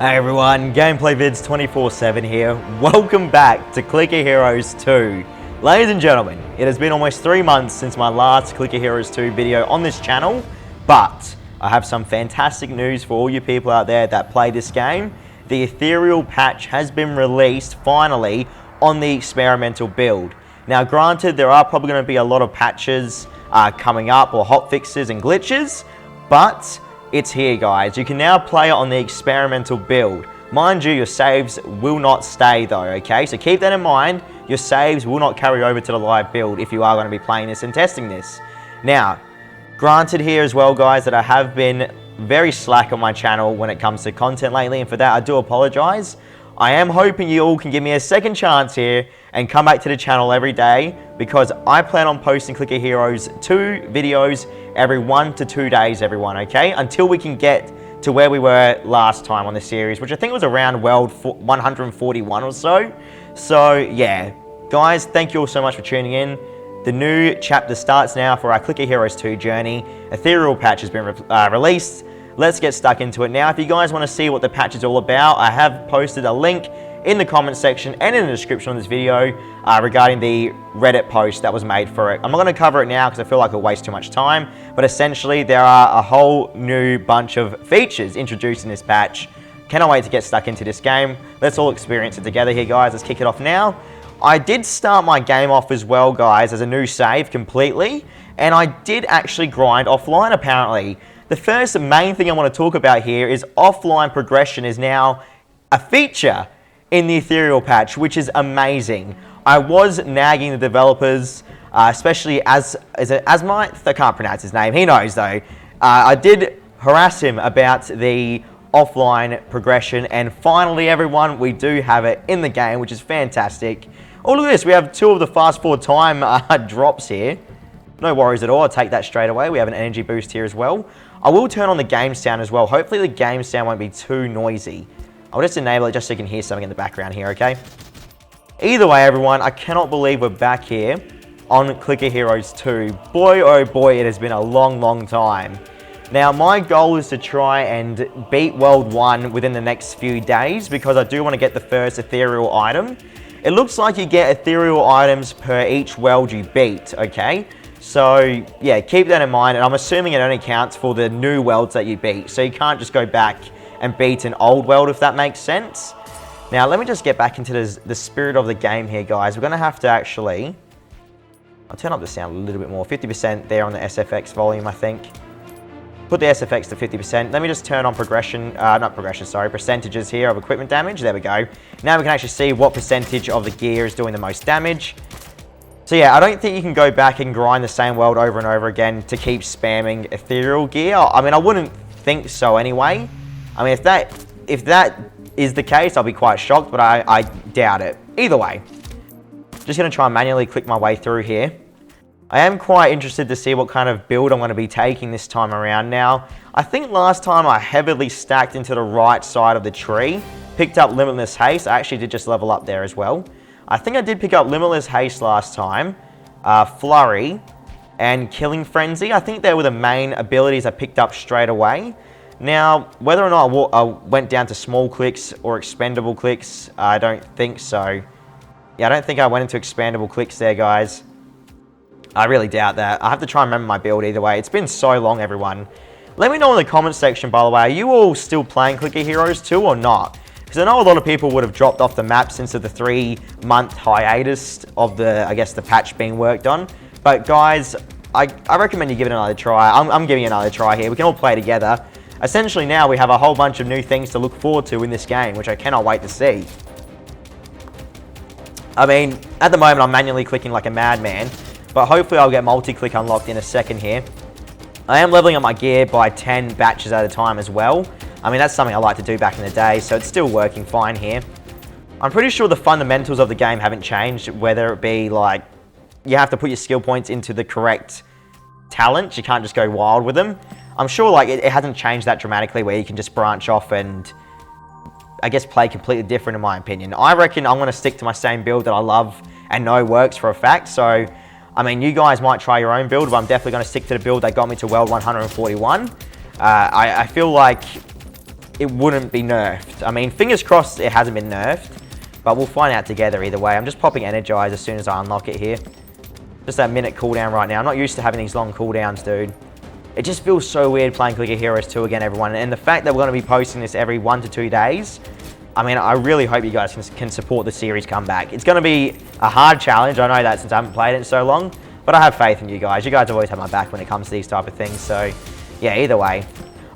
Hey everyone, Gameplay Vids 24/7 here. Welcome back to Clicker Heroes 2. Ladies and gentlemen, it has been almost 3 months since my last Clicker Heroes 2 video on this channel, but I have some fantastic news for all you people out there that play this game. The Ethereal patch has been released finally on the experimental build. Now granted, there are probably going to be a lot of patches coming up or hotfixes and glitches, but it's here, guys. You can now play it on the experimental build. Mind you, your saves will not stay though, okay? So keep that in mind. Your saves will not carry over to the live build if you are going to be playing this and testing this. Now, granted here as well, guys, that I have been very slack on my channel when it comes to content lately, and for that I do apologize. I am hoping you all can give me a second chance here and come back to the channel every day, because I plan on posting Clicker Heroes 2 videos every 1 to 2 days, everyone, okay? Until we can get to where we were last time on the series, which I think was around world 141 or so. So, yeah. Guys, thank you all so much for tuning in. The new chapter starts now for our Clicker Heroes 2 journey. Ethereal patch has been released. Let's get stuck into it now. If you guys want to see what the patch is all about, I have posted a link in the comment section and in the description of this video regarding the Reddit post that was made for it. I'm not going to cover it now because I feel like it'll waste too much time, but essentially there are a whole new bunch of features introduced in this patch. Cannot wait to get stuck into this game. Let's all experience it together here, guys. Let's kick it off now. I did start my game off as well, guys, as a new save completely, and I did actually grind offline apparently. The first main thing I want to talk about here is offline progression is now a feature in the Ethereal patch, which is amazing. I was nagging the developers, especially Asmite, I can't pronounce his name, he knows though. I did harass him about the offline progression, and finally everyone, we do have it in the game, which is fantastic. Oh, look at this, we have 2 of the fast forward time drops here. No worries at all, I'll take that straight away. We have an energy boost here as well. I will turn on the game sound as well. Hopefully the game sound won't be too noisy. I'll just enable it just so you can hear something in the background here, okay? Either way, everyone, I cannot believe we're back here on Clicker Heroes 2. Boy, oh boy, it has been a long, long time. Now, my goal is to try and beat World 1 within the next few days, because I do want to get the first ethereal item. It looks like you get ethereal items per each world you beat, okay? So, yeah, keep that in mind, and I'm assuming it only counts for the new worlds that you beat, so you can't just go back and beat an old world, if that makes sense. Now, let me just get back into the spirit of the game here, guys. We're going to have to actually... I'll turn up the sound a little bit more. 50% there on the SFX volume, I think. Put the SFX to 50%. Let me just turn on percentages here of equipment damage. There we go. Now we can actually see what percentage of the gear is doing the most damage. So yeah, I don't think you can go back and grind the same world over and over again to keep spamming ethereal gear. I mean, I wouldn't think so anyway. I mean, if that is the case, I'll be quite shocked, but I doubt it. Either way, just going to try and manually click my way through here. I am quite interested to see what kind of build I'm going to be taking this time around. Now, I think last time I heavily stacked into the right side of the tree, picked up Limitless Haste. I actually did just level up there as well. I think I did pick up Limitless Haste last time, Flurry, and Killing Frenzy. I think they were the main abilities I picked up straight away. Now, whether or not I went down to small clicks or expendable clicks, I don't think so. Yeah, I don't think I went into expandable clicks there, guys. I really doubt that. I have to try and remember my build either way. It's been so long, everyone. Let me know in the comments section, by the way, are you all still playing Clicker Heroes 2 or not? Because I know a lot of people would have dropped off the map since the 3-month hiatus of I guess, the patch being worked on. But guys, I recommend you give it another try. I'm giving it another try here. We can all play together. Essentially now we have a whole bunch of new things to look forward to in this game, which I cannot wait to see. I mean, at the moment I'm manually clicking like a madman, but hopefully I'll get multi-click unlocked in a second here. I am leveling up my gear by 10 batches at a time as well. I mean, that's something I like to do back in the day, so it's still working fine here. I'm pretty sure the fundamentals of the game haven't changed, whether it be like, you have to put your skill points into the correct talent. You can't just go wild with them. I'm sure like it hasn't changed that dramatically where you can just branch off and, I guess, play completely different in my opinion. I reckon I'm going to stick to my same build that I love and know works for a fact, so I mean, you guys might try your own build, but I'm definitely going to stick to the build that got me to World 141. I feel like it wouldn't be nerfed. I mean, fingers crossed it hasn't been nerfed, but we'll find out together either way. I'm just popping Energize as soon as I unlock it here. Just that minute cooldown right now. I'm not used to having these long cooldowns, dude. It just feels so weird playing Clicker Heroes 2 again, everyone. And the fact that we're going to be posting this every 1 to 2 days, I mean, I really hope you guys can support the series comeback. It's going to be a hard challenge. I know that since I haven't played it in so long, but I have faith in you guys. You guys have always had my back when it comes to these type of things. So, yeah, either way.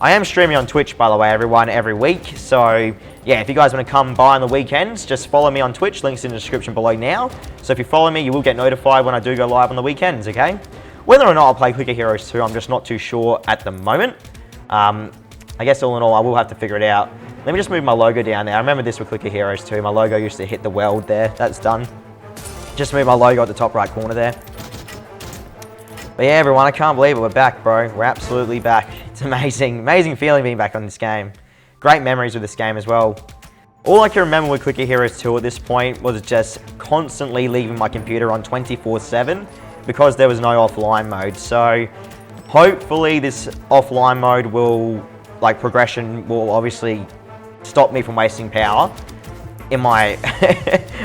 I am streaming on Twitch, by the way, everyone, every week. So, yeah, if you guys want to come by on the weekends, just follow me on Twitch. Links in the description below now. So if you follow me, you will get notified when I do go live on the weekends, okay? Whether or not I'll play Clicker Heroes 2, I'm just not too sure at the moment. I guess all in all, I will have to figure it out. Let me just move my logo down there. I remember this with Clicker Heroes 2. My logo used to hit the weld there. That's done. Just move my logo at the top right corner there. But yeah, everyone, I can't believe it. We're back, bro. We're absolutely back. It's amazing. Amazing feeling being back on this game. Great memories with this game as well. All I can remember with Clicker Heroes 2 at this point was just constantly leaving my computer on 24/7 because there was no offline mode. So hopefully this offline mode will, like, progression will obviously stop me from wasting power in my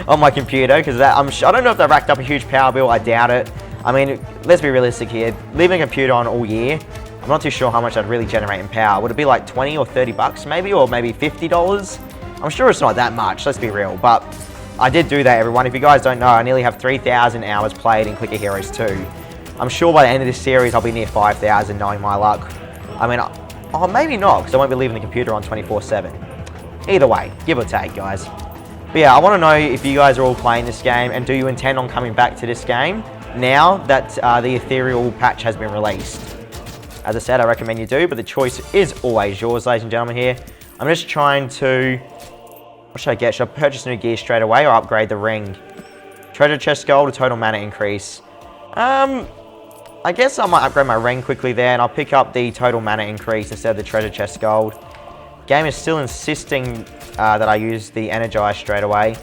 on my computer, because I don't know if they racked up a huge power bill. I doubt it. I mean, let's be realistic here. Leaving a computer on all year, I'm not too sure how much I'd really generate in power. Would it be like 20 or 30 bucks maybe, or maybe $50? I'm sure it's not that much, let's be real, but I did do that, everyone. If you guys don't know, I nearly have 3,000 hours played in Clicker Heroes 2. I'm sure by the end of this series, I'll be near 5,000, knowing my luck. I mean, oh, maybe not, because I won't be leaving the computer on 24/7. Either way, give or take, guys. But yeah, I want to know if you guys are all playing this game, and do you intend on coming back to this game now that the Ethereal patch has been released? As I said, I recommend you do, but the choice is always yours, ladies and gentlemen, here. I'm just trying to... What should I get? Should I purchase new gear straight away or upgrade the ring? Treasure chest gold or total mana increase? I guess I might upgrade my ring quickly there, and I'll pick up the total mana increase instead of the treasure chest gold. Game is still insisting that I use the Energize straight away.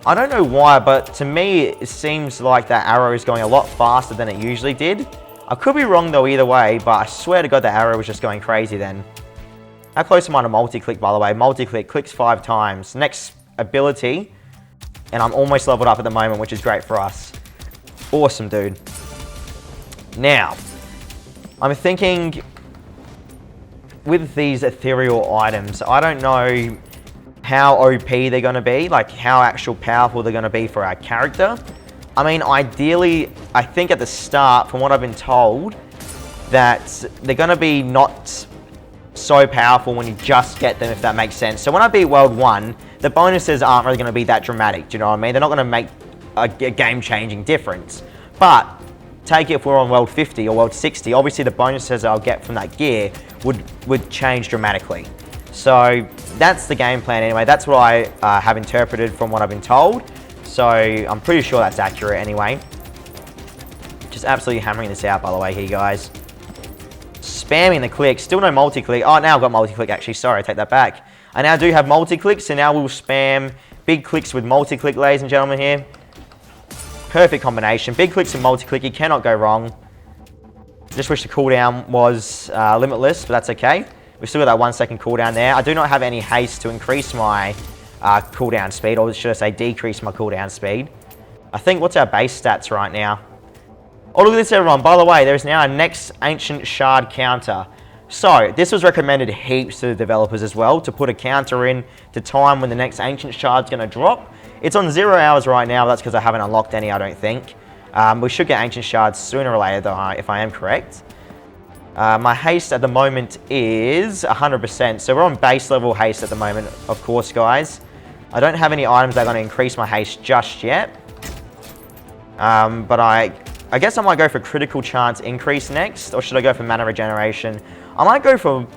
I don't know why, but to me, it seems like that arrow is going a lot faster than it usually did. I could be wrong though either way, but I swear to God the arrow was just going crazy then. How close am I to multi-click, by the way? Multi-click, clicks 5 times. Next ability, and I'm almost leveled up at the moment, which is great for us. Awesome, dude. Now, I'm thinking with these ethereal items, I don't know how OP they're going to be, like how actual powerful they're going to be for our character. I mean, ideally, I think at the start, from what I've been told, that they're going to be not so powerful when you just get them, if that makes sense. So when I beat World 1, the bonuses aren't really going to be that dramatic, do you know what I mean? They're not going to make a game-changing difference. But take it if we're on World 50 or World 60, obviously the bonuses I'll get from that gear would change dramatically. So that's the game plan anyway. That's what I have interpreted from what I've been told. So I'm pretty sure that's accurate anyway. Just absolutely hammering this out, by the way, here, guys. Spamming the click. Still no multi-click. Oh, now I've got multi-click, actually. Sorry, I take that back. I now do have multi-click, so now we'll spam big clicks with multi-click, ladies and gentlemen, here. Perfect combination. Big clicks and multi-click. You cannot go wrong. Just wish the cooldown was limitless, but that's okay. We've still got that 1 second cooldown there. I do not have any haste to increase my cooldown speed, or should I say decrease my cooldown speed. I think, what's our base stats right now? Oh, look at this, everyone. By the way, there is now a next Ancient Shard counter. So, this was recommended heaps to the developers as well, to put a counter in to time when the next Ancient Shard's going to drop. It's on 0 hours right now, but that's because I haven't unlocked any, I don't think. We should get Ancient Shards sooner or later, though, if I am correct. My haste at the moment is 100%, so we're on base level haste at the moment, of course, guys. I don't have any items that are going to increase my haste just yet. But I guess I might go for critical chance increase next, or should I go for mana regeneration? I might go for...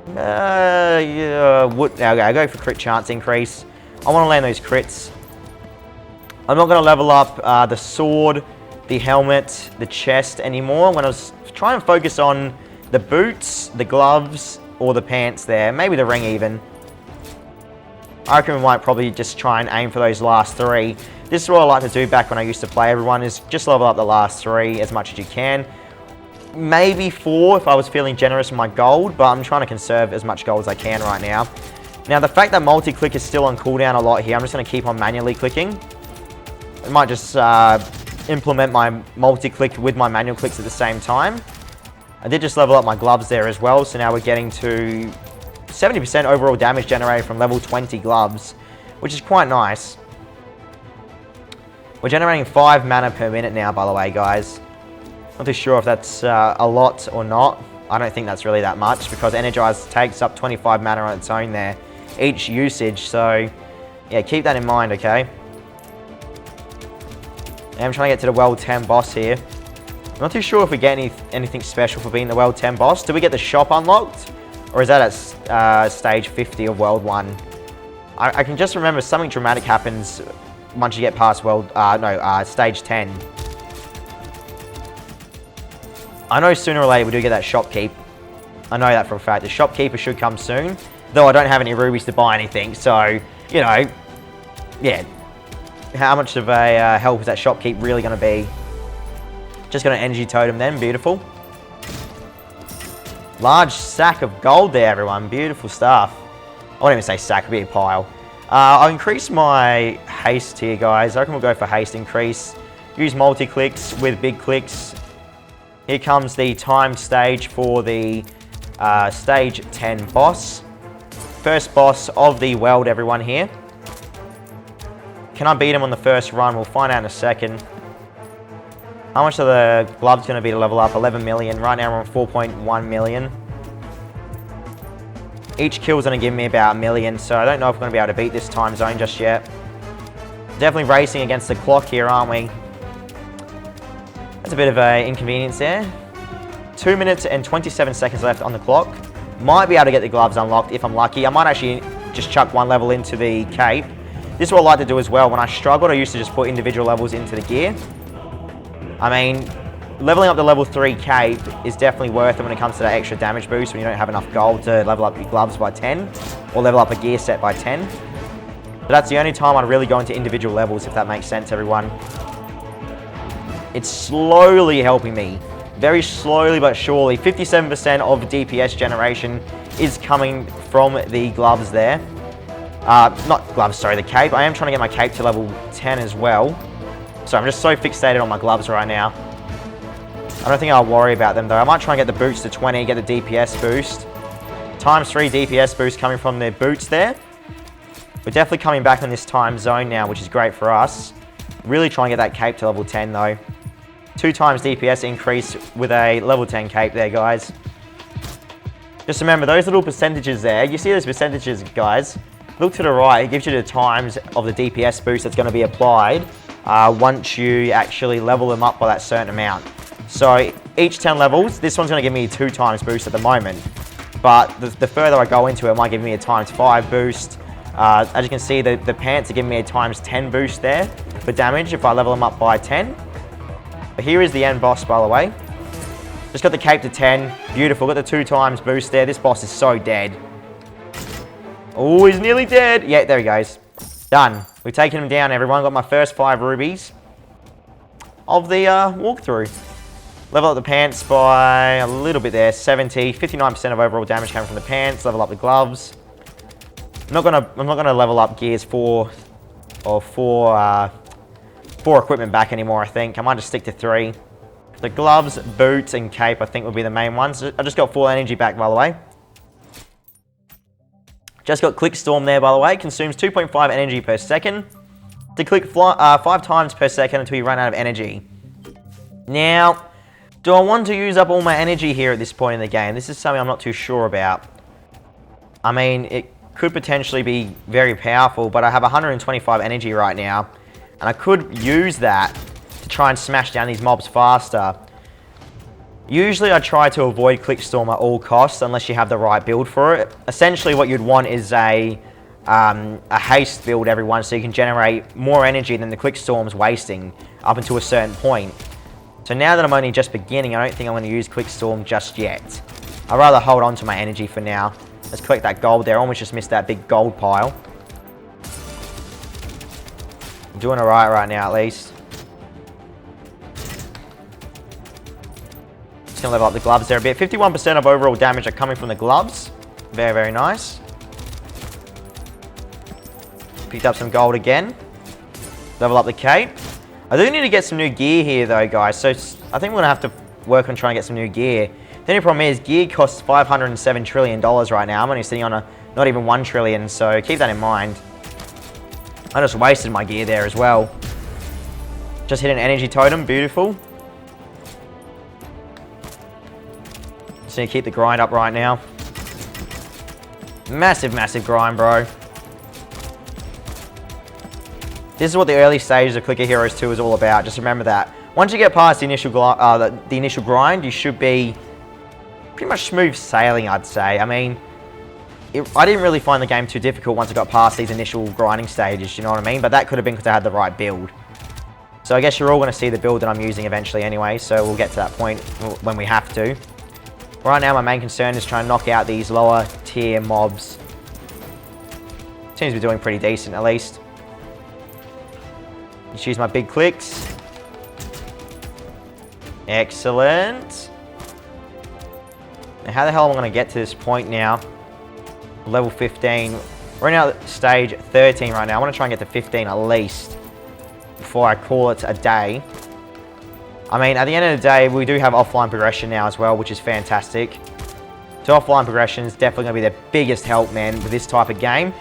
okay, I'll go for crit chance increase. I want to land those crits. I'm not going to level up the sword, the helmet, the chest anymore. When I was trying to focus on the boots, the gloves, or the pants there. Maybe the ring even. I reckon we might probably just try and aim for those last 3. This is what I like to do back when I used to play, everyone, is just level up the last 3 as much as you can. maybe 4 if I was feeling generous with my gold, but I'm trying to conserve as much gold as I can right now. Now, the fact that multi-click is still on cooldown a lot here, I'm just going to keep on manually clicking. I might just implement my multi-click with my manual clicks at the same time. I did just level up my gloves there as well, so now we're getting to 70% overall damage generated from level 20 gloves, which is quite nice. We're generating 5 mana per minute now, by the way, guys. Not too sure if that's a lot or not. I don't think that's really that much, because Energize takes up 25 mana on its own there, each usage, so yeah, keep that in mind, okay? I'm trying to get to the World 10 boss here. I'm not too sure if we get anything special for being the World 10 boss. Do we get the shop unlocked? Or is that at stage 50 of World 1? I can just remember something dramatic happens once you get past stage 10. I know sooner or later we do get that shopkeep. I know that for a fact. The shopkeeper should come soon. Though I don't have any rubies to buy anything, so, you know, yeah. How much of a help is that shopkeep really going to be? Just going to energy totem then. Beautiful. Large sack of gold there, everyone. Beautiful stuff. I won't even say sack, it'll be a pile. I'll increase my haste here, guys. I reckon we'll go for haste increase. Use multi-clicks with big clicks. Here comes the time stage for the stage 10 boss. First boss of the world, everyone here. Can I beat him on the first run? We'll find out in a second. How much are the gloves going to be to level up? 11 million. Right now we're on 4.1 million. Each kill is going to give me about 1 million, so I don't know if we're going to be able to beat this time zone just yet. Definitely racing against the clock here, aren't we? That's a bit of an inconvenience there. 2 minutes and 27 seconds left on the clock. Might be able to get the gloves unlocked if I'm lucky. I might actually just chuck 1 level into the cape. This is what I like to do as well. When I struggled, I used to just put individual levels into the gear. I mean, leveling up the level 3 cape is definitely worth it when it comes to that extra damage boost when you don't have enough gold to level up your gloves by 10 or level up a gear set by 10. But that's the only time I'd really go into individual levels, if that makes sense, everyone. It's slowly helping me. Very slowly but surely. 57% of DPS generation is coming from the gloves there. Not gloves, sorry, the cape. I am trying to get my cape to level 10 as well. So I'm just so fixated on my gloves right now. I don't think I'll worry about them though. I might try and get the boots to 20, get the DPS boost. ×3 DPS boost coming from the boots there. We're definitely coming back on this time zone now, which is great for us. Really try and get that cape to level 10 though. 2 times DPS increase with a level 10 cape there, guys. Just remember, those little percentages there, you see those percentages, guys? Look to the right, it gives you the times of the DPS boost that's going to be applied once you actually level them up by that certain amount. So each 10 levels, this one's going to give me a 2 times boost at the moment. But the further I go into it, it might give me a ×5 boost. As you can see, the pants are giving me a ×10 boost there for damage if I level them up by 10. But here is the end boss, by the way. Just got the cape to 10. Beautiful. Got the 2 times boost there. This boss is so dead. Oh, he's nearly dead. Yeah, there he goes. Done. We've taken him down, everyone. Got my first 5 rubies of the walkthrough. Level up the pants by a little bit there. 70. 59% of overall damage coming from the pants. Level up the gloves. I'm not gonna level up gears 4 equipment back anymore, I think. I might just stick to 3. The gloves, boots, and cape, I think, will be the main ones. I just got full energy back, by the way. Just got Click Storm there, by the way. Consumes 2.5 energy per second. To click 5 times per second until you run out of energy. Now, do I want to use up all my energy here at this point in the game? This is something I'm not too sure about. I mean, it could potentially be very powerful, but I have 125 energy right now. And I could use that to try and smash down these mobs faster. Usually I try to avoid Clickstorm at all costs unless you have the right build for it. Essentially what you'd want is a haste build, everyone, so you can generate more energy than the Clickstorm's wasting up until a certain point. So now that I'm only just beginning, I don't think I'm going to use Clickstorm just yet. I'd rather hold on to my energy for now. Let's collect that gold there. I almost just missed that big gold pile. I'm doing alright right now, at least. Just going to level up the gloves there a bit. 51% of overall damage are coming from the gloves. Very, very nice. Picked up some gold again. Level up the cape. I do need to get some new gear here though, guys. So I think we're going to have to work on trying to get some new gear. The only problem is gear costs $507 trillion right now. I'm only sitting on not even 1 trillion, so keep that in mind. I just wasted my gear there as well. Just hit an energy totem, beautiful. Just need to keep the grind up right now. Massive, massive grind, bro. This is what the early stages of Clicker Heroes 2 is all about. Just remember that. Once you get past the initial grind, you should be pretty much smooth sailing, I'd say. I mean, I didn't really find the game too difficult once I got past these initial grinding stages, you know what I mean? But that could have been because I had the right build. So I guess you're all going to see the build that I'm using eventually anyway, so we'll get to that point when we have to. Right now, my main concern is trying to knock out these lower tier mobs. Seems to be doing pretty decent, at least. Just use my big clicks. Excellent. Now, how the hell am I going to get to this point now? Level 15. We're now at stage 13 right now. I want to try and get to 15 at least before I call it a day. I mean, at the end of the day, we do have offline progression now as well, which is fantastic. So offline progression is definitely going to be the biggest help, man, with this type of game.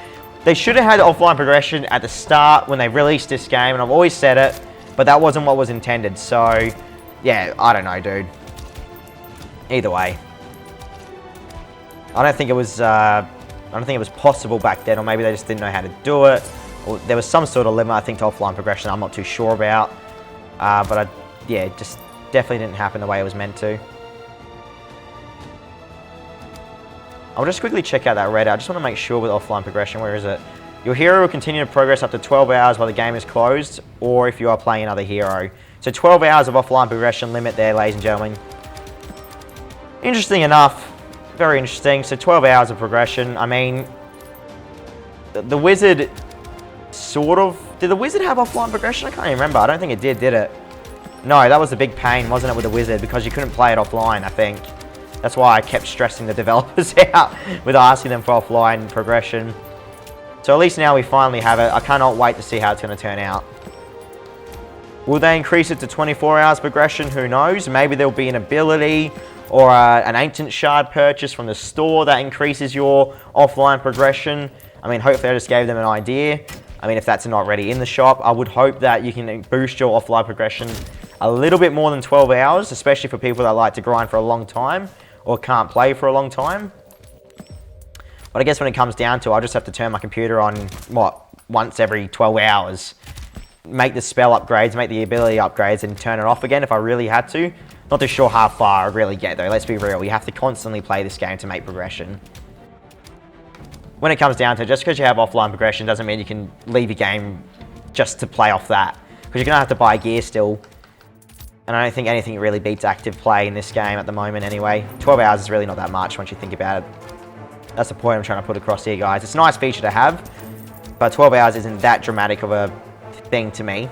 They should have had offline progression at the start when they released this game, and I've always said it, but that wasn't what was intended. So, yeah, I don't know, dude. Either way. I don't think it was possible back then, or maybe they just didn't know how to do it. Or there was some sort of limit, I think, to offline progression I'm not too sure about. But yeah, it just definitely didn't happen the way it was meant to. I'll just quickly check out that Reddit. I just want to make sure with offline progression, where is it? Your hero will continue to progress up to 12 hours while the game is closed, or if you are playing another hero. So 12 hours of offline progression limit there, ladies and gentlemen. Interesting enough. Very interesting. So 12 hours of progression. I mean, the wizard sort of... Did the wizard have offline progression? I can't even remember. I don't think it did it? No, that was the big pain, wasn't it, with the wizard? Because you couldn't play it offline, I think. That's why I kept stressing the developers out with asking them for offline progression. So at least now we finally have it. I cannot wait to see how it's going to turn out. Will they increase it to 24 hours progression? Who knows? Maybe there'll be an ability or an ancient shard purchase from the store that increases your offline progression. I mean, hopefully I just gave them an idea. I mean, if that's not already in the shop, I would hope that you can boost your offline progression a little bit more than 12 hours, especially for people that like to grind for a long time or can't play for a long time. But I guess when it comes down to it, I'll just have to turn my computer on, what, once every 12 hours. Make the spell upgrades, make the ability upgrades, and turn it off again if I really had to. Not too sure how far I'd really get, though. Let's be real. We have to constantly play this game to make progression. When it comes down to it, just because you have offline progression doesn't mean you can leave your game just to play off that. Because you're going to have to buy gear still. And I don't think anything really beats active play in this game at the moment anyway. 12 hours is really not that much once you think about it. That's the point I'm trying to put across here, guys. It's a nice feature to have, but 12 hours isn't that dramatic of a thing to me.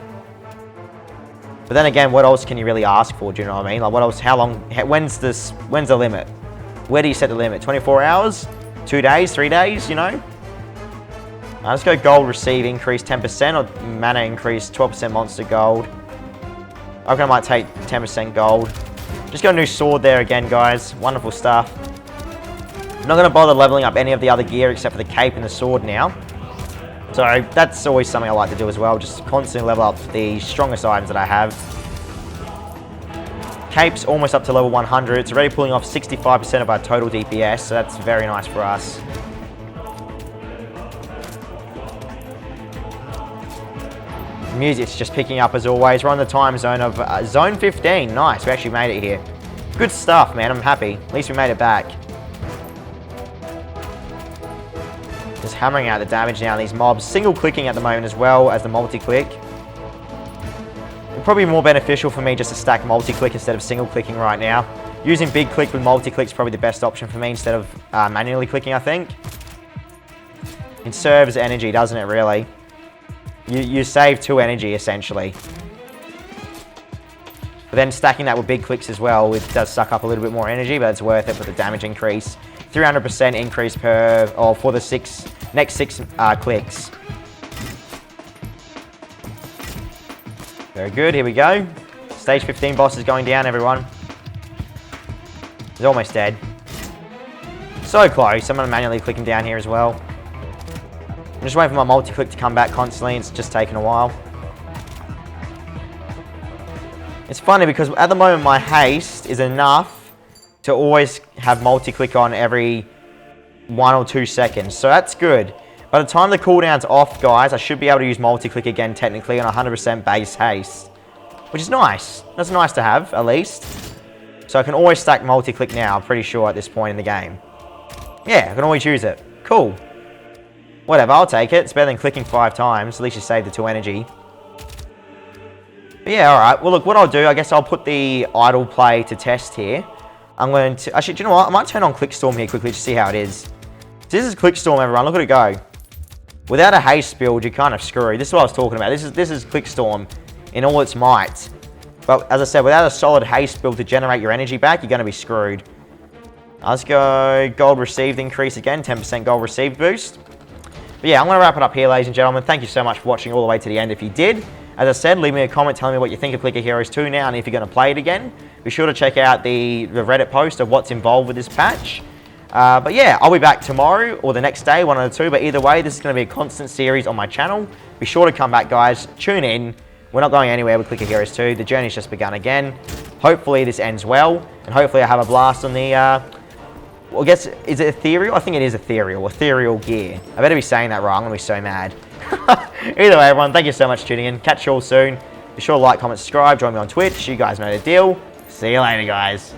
But then again, what else can you really ask for? Do you know what I mean? Like, what else? How long? When's the limit? Where do you set the limit? 24 hours? 2 days? 3 days? You know? Let's go gold receive increase 10% or mana increase 12% monster gold. I reckon I might take 10% gold. Just got a new sword there again, guys. Wonderful stuff. I'm not going to bother leveling up any of the other gear except for the cape and the sword now. So that's always something I like to do as well. Just constantly level up the strongest items that I have. Cape's almost up to level 100. It's already pulling off 65% of our total DPS. So that's very nice for us. Music's just picking up as always. We're on the time zone of zone 15. Nice, we actually made it here. Good stuff, man. I'm happy. At least we made it back. Just hammering out the damage now on these mobs. Single clicking at the moment as well as the multi-click. It'd probably be more beneficial for me just to stack multi-click instead of single clicking right now. Using big click with multi-click is probably the best option for me instead of manually clicking, I think. It conserves energy, doesn't it, really? You save 2 energy, essentially. But then stacking that with big clicks as well, it does suck up a little bit more energy, but it's worth it for the damage increase. 300% increase for the next six clicks. Very good, here we go. Stage 15 boss is going down, everyone. He's almost dead. So close. I'm going to manually click him down here as well. I'm just waiting for my multi-click to come back constantly. It's just taking a while. It's funny because at the moment my haste is enough to always have multi-click on every 1 or 2 seconds. So that's good. By the time the cooldown's off, guys, I should be able to use multi-click again technically on 100% base haste. Which is nice. That's nice to have, at least. So I can always stack multi-click now, I'm pretty sure, at this point in the game. Yeah, I can always use it. Cool. Whatever, I'll take it. It's better than clicking 5 times. At least you save the 2 energy. But yeah, alright. Well, look, what I'll do, I guess I'll put the idle play to test here. I'm going to... Actually, do you know what? I might turn on Clickstorm here quickly to see how it is. This is Clickstorm, everyone. Look at it go. Without a haste build, you're kind of screwed. This is what I was talking about. This is Clickstorm in all its might. But as I said, without a solid haste build to generate your energy back, you're going to be screwed. Let's go gold received increase again, 10% gold received boost. But yeah, I'm going to wrap it up here, ladies and gentlemen. Thank you so much for watching all the way to the end if you did. As I said, leave me a comment telling me what you think of Clicker Heroes 2 now and if you're going to play it again. Be sure to check out the Reddit post of what's involved with this patch. But yeah, I'll be back tomorrow or the next day, one of the two. But either way, this is going to be a constant series on my channel. Be sure to come back, guys. Tune in. We're not going anywhere with Clicker Heroes 2. The journey's just begun again. Hopefully this ends well. And hopefully I have a blast on the... well, I guess, is it Ethereal? I think it is Ethereal. Ethereal gear. I better be saying that wrong. I'm going to be so mad. Either way, everyone, thank you so much for tuning in. Catch you all soon. Be sure to like, comment, subscribe. Join me on Twitch. You guys know the deal. See you later, guys.